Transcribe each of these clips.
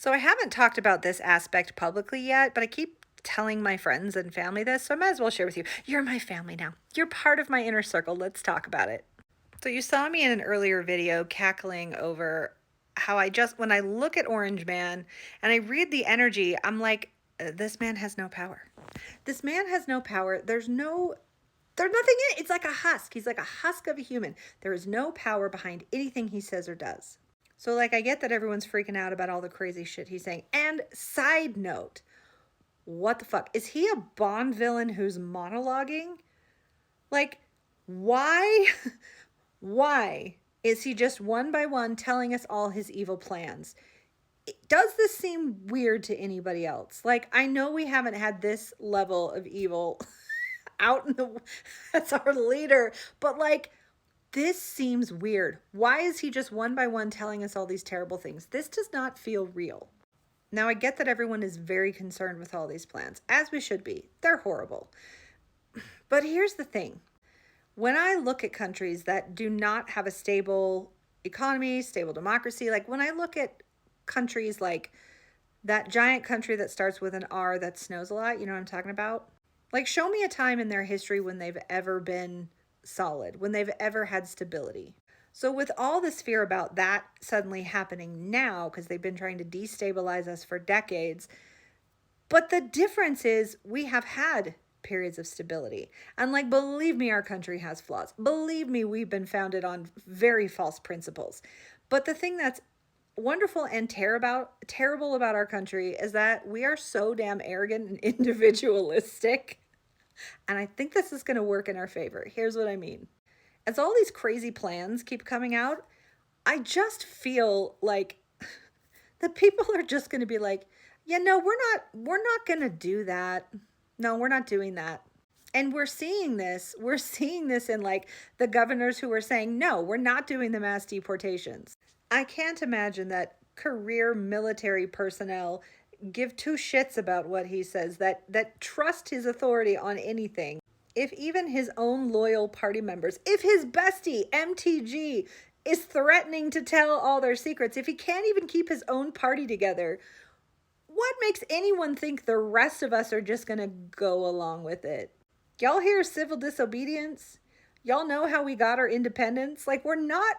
So I haven't talked about this aspect publicly yet, but I keep telling my friends and family this, so I might as well share with you. You're my family now. You're part of my inner circle. Let's talk about it. So you saw me in an earlier video cackling over how when I look at Orange Man and I read the energy, I'm like, this man has no power. This man has no power. There's nothing in it. It's like a husk. He's like a husk of a human. There is no power behind anything he says or does. So, like, I get that everyone's freaking out about all the crazy shit he's saying. And side note, what the fuck? Is he a Bond villain who's monologuing? Like, why? Why is he just one by one telling us all his evil plans? Does this seem weird to anybody else? Like, I know we haven't had this level of evil out in the, as our leader, but like, this seems weird. Why is he just one by one telling us all these terrible things? This does not feel real. Now, I get that everyone is very concerned with all these plans, as we should be. They're horrible. But here's the thing. When I look at countries that do not have a stable economy, stable democracy, like when I look at countries like that giant country that starts with an R that snows a lot, you know what I'm talking about? Like, show me a time in their history when they've ever been solid, when they've ever had stability. So with all this fear about that suddenly happening now, because they've been trying to destabilize us for decades, but the difference is we have had periods of stability. And like, believe me, our country has flaws. Believe me, we've been founded on very false principles. But the thing that's wonderful and terrible about our country is that we are so damn arrogant and individualistic. And I think this is going to work in our favor. Here's what I mean. As all these crazy plans keep coming out, I just feel like the people are just going to be like, yeah, no, we're not going to do that. No, we're not doing that. And we're seeing this in like the governors who are saying, no, we're not doing the mass deportations. I can't imagine that career military personnel give two shits about what he says, that trust his authority on anything. If even his own loyal party members, if his bestie, MTG, is threatening to tell all their secrets, if he can't even keep his own party together, what makes anyone think the rest of us are just going to go along with it? Y'all hear civil disobedience? Y'all know how we got our independence? Like, we're not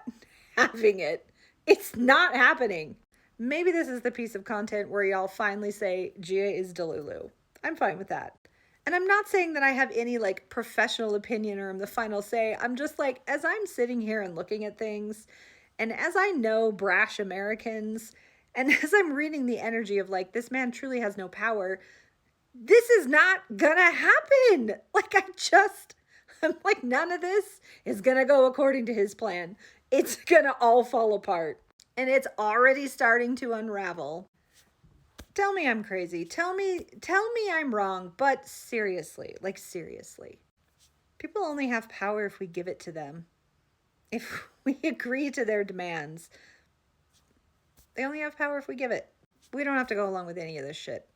having it. It's not happening. Maybe this is the piece of content where y'all finally say Gia is Delulu. I'm fine with that. And I'm not saying that I have any like professional opinion or I'm the final say. I'm just like, as I'm sitting here and looking at things, and as I know brash Americans, and as I'm reading the energy of like, this man truly has no power, this is not gonna happen. Like, I'm like, none of this is gonna go according to his plan. It's gonna all fall apart. And it's already starting to unravel. Tell me I'm crazy. Tell me I'm wrong, but seriously, like seriously. People only have power if we give it to them. If we agree to their demands. They only have power if we give it. We don't have to go along with any of this shit.